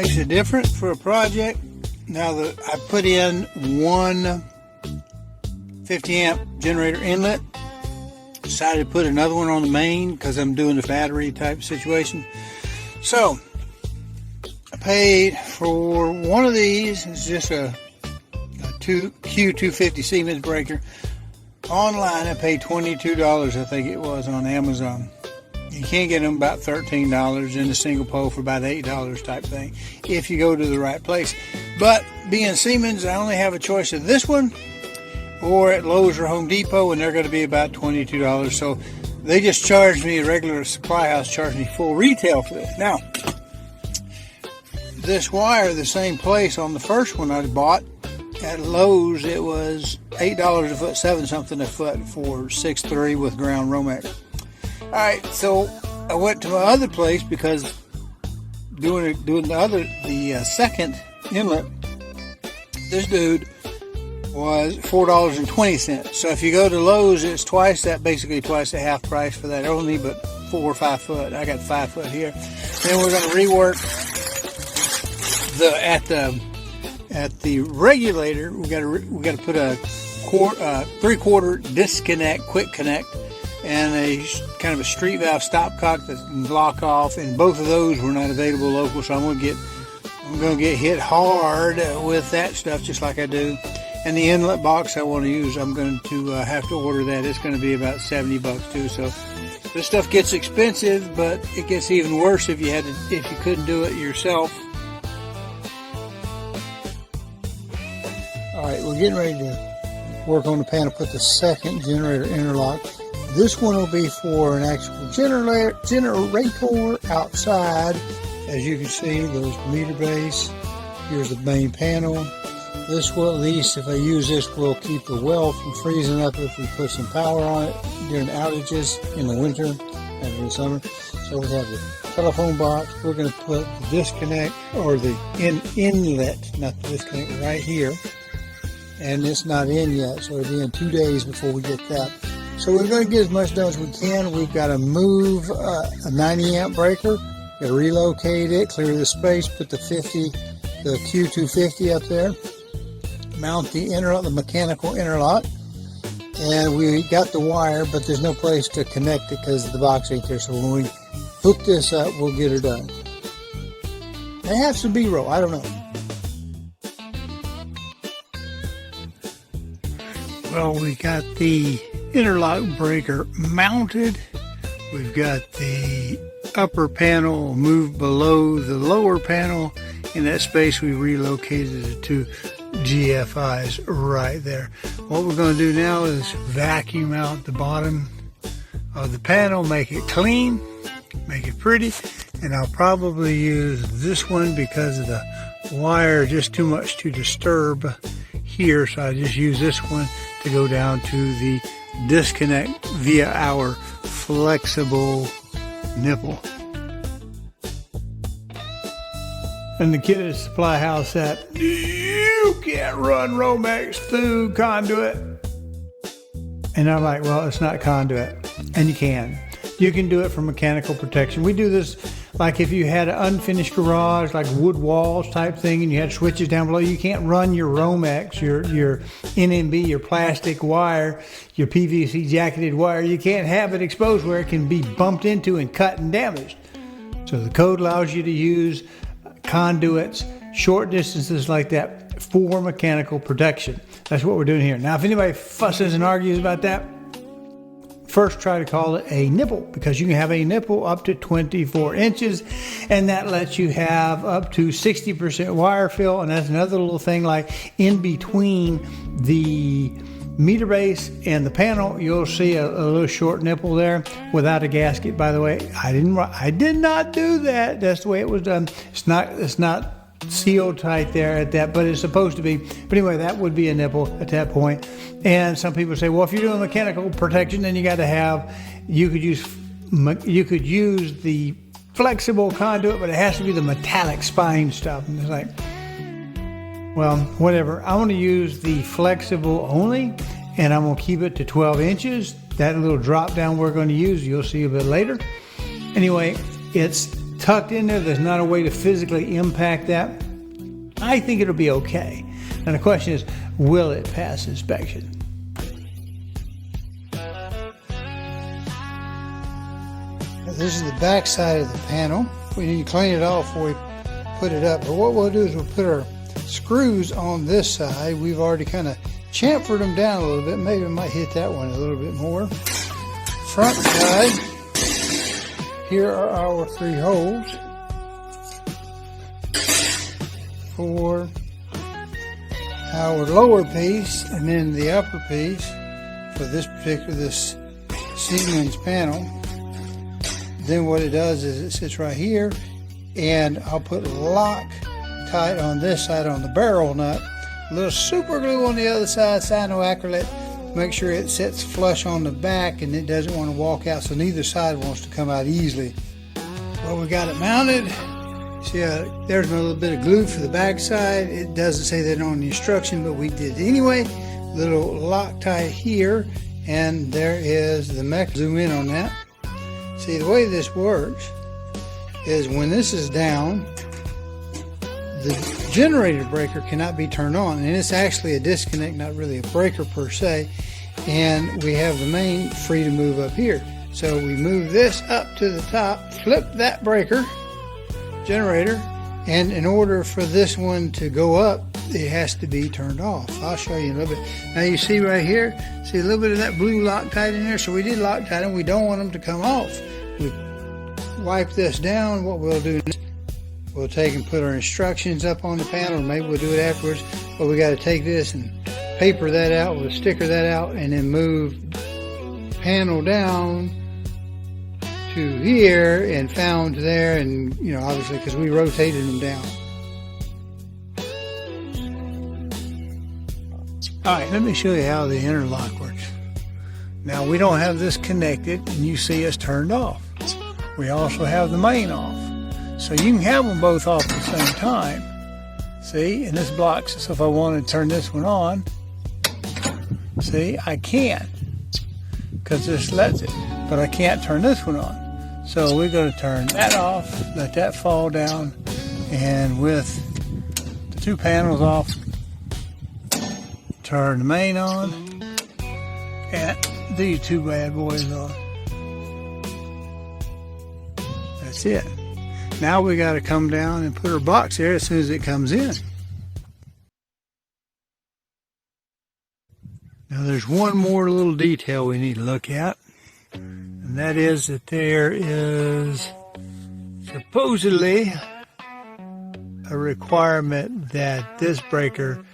makes a difference for a project. Now that I put in one 50 amp generator inlet, decided to put another one on the main because I'm doing the battery type situation. So I paid for one of these. It's just a Q250 Siemens breaker. Online I paid $22, I think it was, on Amazon. You can't get them about $13 in a single pole for about $8 type thing if you go to the right place. But being Siemens, I only have a choice of this one or at Lowe's or Home Depot, and they're going to be about $22. So they just charged me, a regular supply house charged me full retail for this. Now, this wire, the same place on the first one I bought at Lowe's, it was $8 a foot, 7 something a foot for 6'3" with ground Romex. Alright, so I went to my other place because doing the second inlet, this dude was $4.20. So if you go to Lowe's, it's twice that, basically twice the half price for that only, but 4 or 5 foot. I got 5 foot here. Then we're going to rework at the regulator. We got to put a 3/4 disconnect, quick connect, and a kind of a street valve stopcock that can lock off, and both of those were not available local, so I'm going to get hit hard with that stuff just like I do. And the inlet box I want to use, I'm going to have to order that. It's going to be about $70 too. So this stuff gets expensive, but it gets even worse if you couldn't do it yourself. All right, we're getting ready to work on the panel, put the second generator interlock. This one will be for an actual generator outside. As you can see, there's the meter base. Here's the main panel. This will, at least if I use this, will keep the well from freezing up if we put some power on it during outages in the winter and in the summer. So we have the telephone box. We're going to put the disconnect, or the inlet, not the disconnect, right here. And it's not in yet, so it'll be in 2 days before we get that. So we're going to get as much done as we can. We've got to move a 90 amp breaker, got to relocate it, clear the space, put the Q250 up there, mount the mechanical interlock, and we got the wire, but there's no place to connect it because the box ain't there. So when we hook this up, we'll get her done. May have some B-roll, I don't know. Well, we got the interlock breaker mounted. We've got the upper panel moved below the lower panel. In that space, we relocated the 2 GFIs right there. What we're going to do now is vacuum out the bottom of the panel, make it clean, make it pretty, and I'll probably use this one because of the wire just too much to disturb here, so I just use this one to go down to the disconnect via our flexible nipple. And the kid at the supply house said, "You can't run Romex through conduit." And I'm like, well, it's not conduit. And you can. You can do it for mechanical protection. We do this like if you had an unfinished garage, like wood walls type thing, and you had switches down below. You can't run your Romex, your NMB, your plastic wire, your PVC jacketed wire. You can't have it exposed where it can be bumped into and cut and damaged. So the code allows you to use conduits, short distances like that for mechanical protection. That's what we're doing here. Now, if anybody fusses and argues about that, first try to call it a nipple, because you can have a nipple up to 24 inches, and that lets you have up to 60% wire fill. And that's another little thing, like in between the meter base and the panel, you'll see a little short nipple there without a gasket. By the way, I did not do that. That's the way it was done. It's not sealed tight there at that, but it's supposed to be. But anyway, that would be a nipple at that point. And some people say, well, if you're doing mechanical protection, then you could use the flexible conduit, but it has to be the metallic spine stuff. And it's like, well, whatever. I want to use the flexible only, and I'm going to keep it to 12 inches. That little drop down we're going to use, you'll see a bit later. Anyway, it's tucked in there, there's not a way to physically impact that, I think it'll be okay. And the question is, will it pass inspection? This is the back side of the panel. We need to clean it off before we put it up. But what we'll do is we'll put our screws on this side. We've already kind of chamfered them down a little bit. Maybe I might hit that one a little bit more. Front side, here are our 3 holes for our lower piece, and then the upper piece for this Siemens panel. Then what it does is it sits right here, and I'll put Loctite on this side on the barrel nut, a little super glue on the other side, cyanoacrylate, make sure it sits flush on the back and it doesn't want to walk out, so neither side wants to come out easily. Well, we got it mounted. See, there's a little bit of glue for the back side. It doesn't say that on the instruction, but we did anyway. Little Loctite here, and there is the mechanism. Zoom in on that. See, the way this works is when this is down, the generator breaker cannot be turned on, and it's actually a disconnect, not really a breaker per se, and we have the main free to move up here. So we move this up to the top, flip that breaker, generator, and in order for this one to go up, it has to be turned off. I'll show you in a little bit. Now you see right here, see a little bit of that blue Loctite in there, so we did Loctite them. We don't want them to come off. We wipe this down. What we'll do is we'll take and put our instructions up on the panel, or maybe we'll do it afterwards, but we got to take this and paper that out, we'll sticker that out, and then move the panel down to here and found there, and you know, obviously because we rotated them down. Alright, let me show you how the interlock works. Now we don't have this connected, and you see us turned off. We also have the main off. So you can have them both off at the same time. See, and this blocks, so if I want to turn this one on, see, I can, because this lets it, but I can't turn this one on. So we're going to turn that off, let that fall down, and with the 2 panels off, turn the main on, and these 2 bad boys on. That's it. Now we got to come down and put our box there as soon as it comes in. Now there's one more little detail we need to look at, and that is that there is supposedly a requirement that this breaker,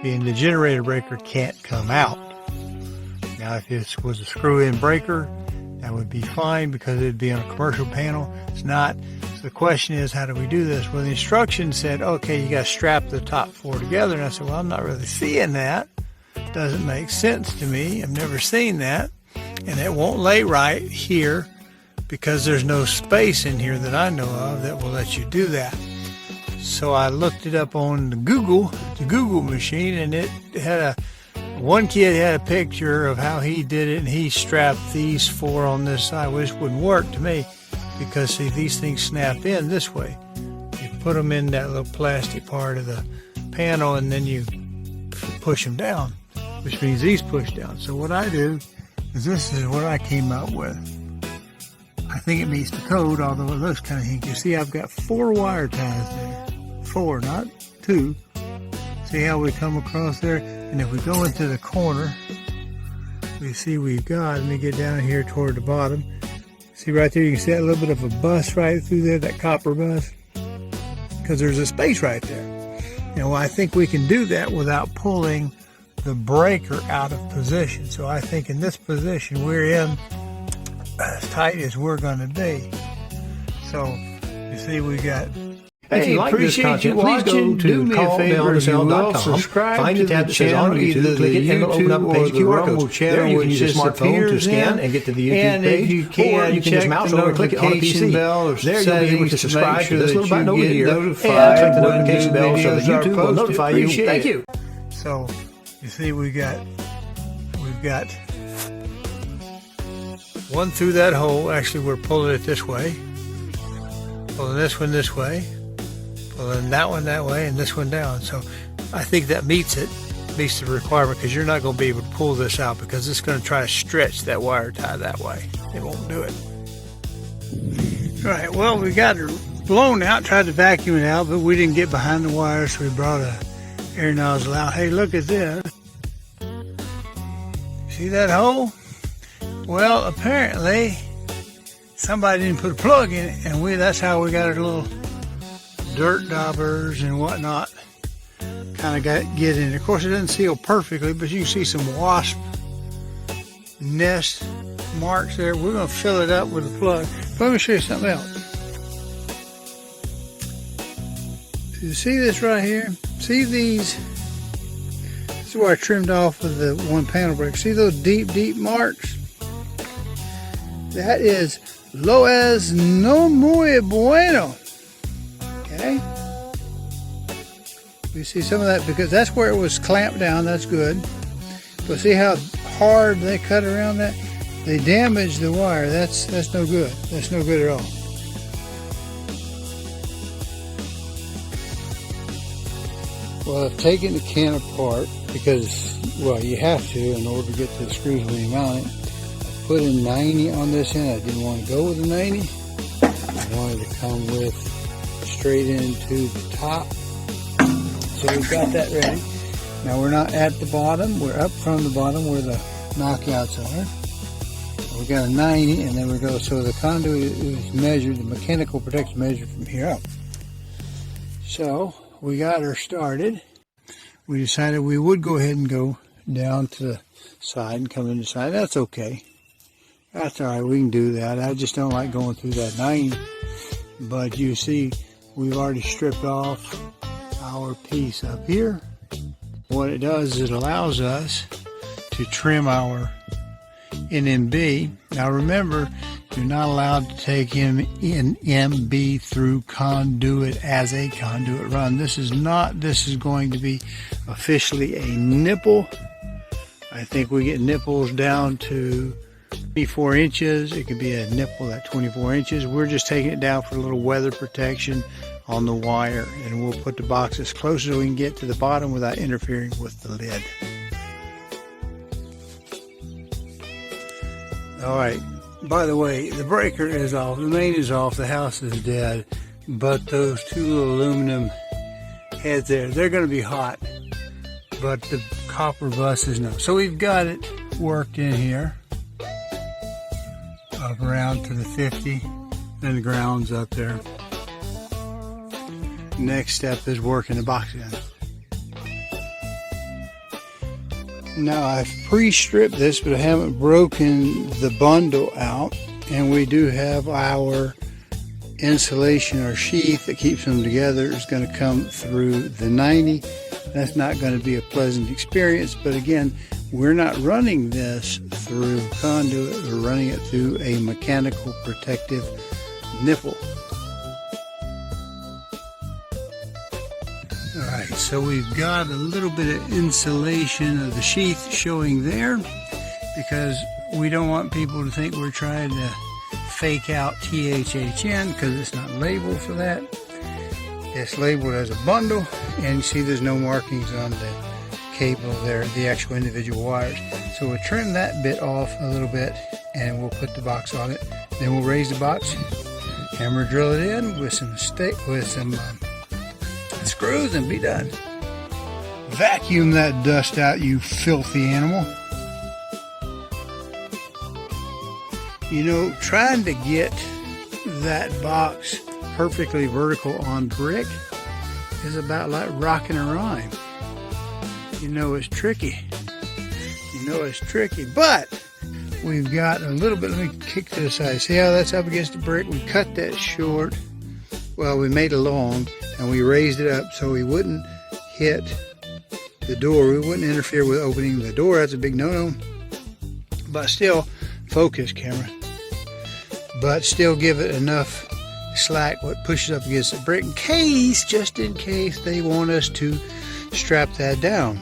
being the generator breaker, can't come out. Now if this was a screw-in breaker, that would be fine because it'd be on a commercial panel. It's not. So the question is, how do we do this? Well, the instructions said, okay, you got to strap the top 4 together. And I said, well, I'm not really seeing that. Doesn't make sense to me. I've never seen that. And it won't lay right here because there's no space in here that I know of that will let you do that. So I looked it up on the Google machine, and it had one kid had a picture of how he did it, and he strapped these 4 on this side, which wouldn't work to me because, see, these things snap in this way. You put them in that little plastic part of the panel, and then you push them down, which means these push down. So what I do is this is what I came up with. I think it meets the code, although it looks kind of hinky. See, I've got 4 wire ties there. 4, not 2. See how we come across there? And if we go into the corner, we see we've got, let me get down here toward the bottom. See right there, you can see that little bit of a bus right through there, that copper bus, because there's a space right there. You know, I think we can do that without pulling the breaker out of position. So I think in this position we're in as tight as we're going to be. So you see we got. Hey, if you like this content, please go to callmeonthesell.com, find the tab that says on YouTube, click it, and it'll open up a page of QR codes. There you can use your smartphone to scan and get to the YouTube page, or you can just mouse over and click it on a PC. There you'll be able to subscribe to this little button over here, and click the notification bell so that YouTube will notify you. Thank you. So, you see we've got one through that hole. Actually, we're pulling it this way. pulling this one this way, pulling that one that way, and this one down. So I think that meets the requirement, because you're not going to be able to pull this out because it's going to try to stretch that wire tie that way. It won't do it. All right, well, we got her blown out, tried to vacuum it out, but we didn't get behind the wire, so we brought a air nozzle out. Hey, look at this. See that hole? Well, apparently somebody didn't put a plug in it, and that's how we got our little dirt daubers and whatnot kind of get in. Of course, it doesn't seal perfectly, but you can see some wasp nest marks there. We're going to fill it up with a plug. But let me show you something else. You see this right here? See these? This is where I trimmed off with the one panel break. See those deep marks? That is lo es no muy bueno. Okay? You see some of that, because that's where it was clamped down. That's good. But see how hard they cut around that? They damaged the wire. That's no good. That's no good at all. Well, I've taken the can apart because, well, you have to in order to get to the screws when you mount it. I put a 90 on this end. I didn't want to go with a 90. I wanted to come with straight into the top. So we've got that ready. Now we're not at the bottom. We're up from the bottom where the knockouts are. We got a 90, and then we go. So the conduit is measured, the mechanical protection measured from here up. So we got her started. We decided we would go ahead and go down to the side and come in the side. That's okay. That's all right. We can do that. I just don't like going through that 90. But you see, we've already stripped off our piece up here. What it does is it allows us to trim our NMB. Now remember, you're not allowed to take NMB through conduit as a conduit run. This is going to be officially a nipple. I think we get nipples down to 24 inches. It could be a nipple at 24 inches. We're just taking it down for a little weather protection on the wire, and we'll put the box as close as we can get to the bottom without interfering with the lid. All right, by the way, the breaker is off, the main is off, the house is dead, but those two little aluminum heads there, they're going to be hot, but the copper bus is no. So we've got it worked in here up around to the 50, and the ground's up there. Next step is working the box in. Now I've pre-stripped this, but I haven't broken the bundle out, and we do have our insulation or sheath that keeps them together is going to come through the 90. That's not going to be a pleasant experience, but again, we're not running this through conduit, we're running it through a mechanical protective nipple. Alright, so we've got a little bit of insulation of the sheath showing there, because we don't want people to think we're trying to fake out THHN, because it's not labeled for that. It's labeled as a bundle, and you see there's no markings on the cable there, the actual individual wires. So we'll trim that bit off a little bit, and we'll put the box on it. Then we'll raise the box, hammer drill it in with some screws, and be done. Vacuum that dust out, you filthy animal. You know, trying to get that box perfectly vertical on brick is about like rocking a rhyme. You know it's tricky. But we've got a little bit. Let me kick to the side. See how that's up against the brick? We cut that short. Well, we made it long, and we raised it up so we wouldn't hit the door. We wouldn't interfere with opening the door. That's a big no-no. But still, focus, camera. But still give it enough slack what pushes up against the brick, just in case they want us to strap that down.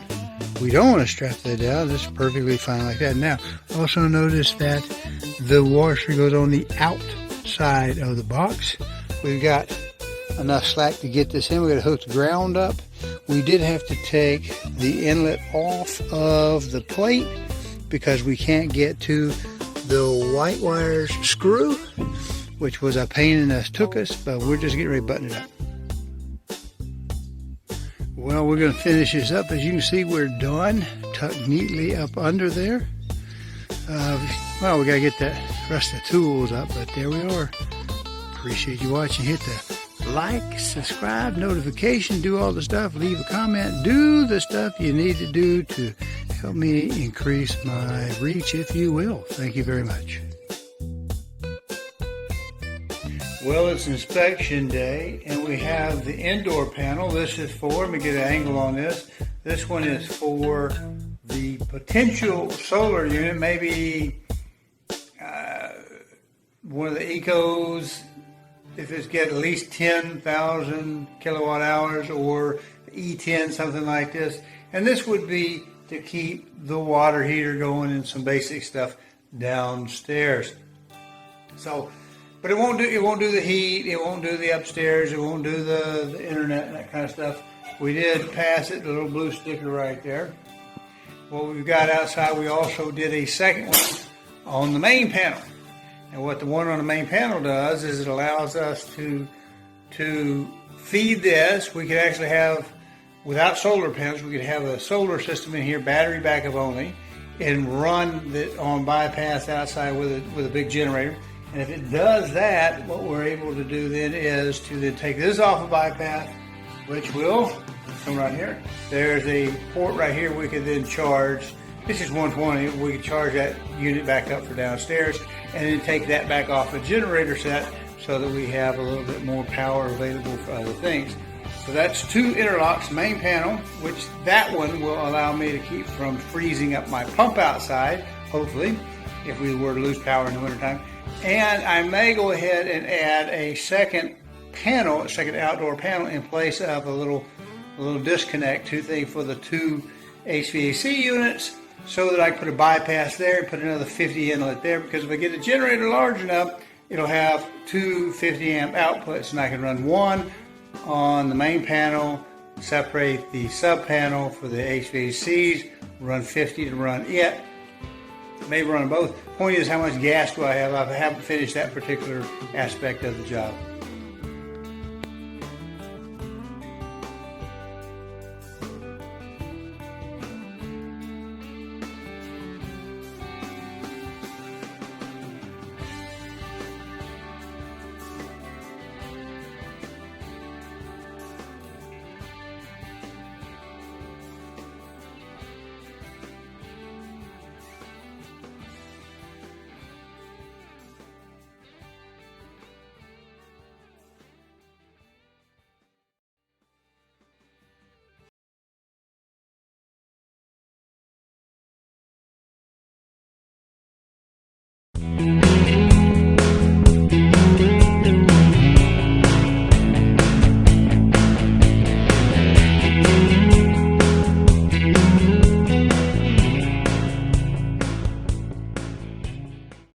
We don't want to strap that down. This is perfectly fine like that. Now, also notice that the washer goes on the outside of the box. we've got enough slack to get this in. We're going to hook the ground up. We did have to take the inlet off of the plate because we can't get to the white wires screw, which was a pain in the took us, but we're just getting ready to button it up. Well, we're going to finish this up. As you can see, we're done, tucked neatly up under there. Well, we got to get the rest of the tools up, but there we are. Appreciate you watching. Hit the like, subscribe, notification, do all the stuff, leave a comment, do the stuff you need to do to help me increase my reach, if you will. Thank you very much. Well, it's inspection day, and we have the indoor panel. This is for, let me get an angle on this. This one is for the potential solar unit, maybe one of the Ecos, if it's get at least 10,000 kilowatt hours, or E10, something like this. And this would be to keep the water heater going and some basic stuff downstairs. So, but it won't do the heat, it won't do the upstairs, it won't do the internet and that kind of stuff. We did pass it, the little blue sticker right there. What we've got outside, we also did a second one on the main panel. And what the one on the main panel does is it allows us to feed this. We could actually have, without solar panels, we could have a solar system in here, battery backup only, and run it on bypass outside with a big generator. And if it does that, what we're able to do then is to then take this off of bypass, which will come right here. There's a port right here we could then charge. This is 120. We could charge that unit back up for downstairs and then take that back off a generator set so that we have a little bit more power available for other things. So that's two interlocks, main panel, which that one will allow me to keep from freezing up my pump outside, hopefully, if we were to lose power in the wintertime. And I may go ahead and add a second panel, a second outdoor panel in place of a little disconnect thing for the two HVAC units, so that I can put a bypass there and put another 50 inlet there, because if I get a generator large enough, it'll have two 50 amp outputs, and I can run one on the main panel, separate the sub panel for the HVACs, run 50 to run it. Maybe run both. Point is, how much gas do I have? I haven't finished that particular aspect of the job.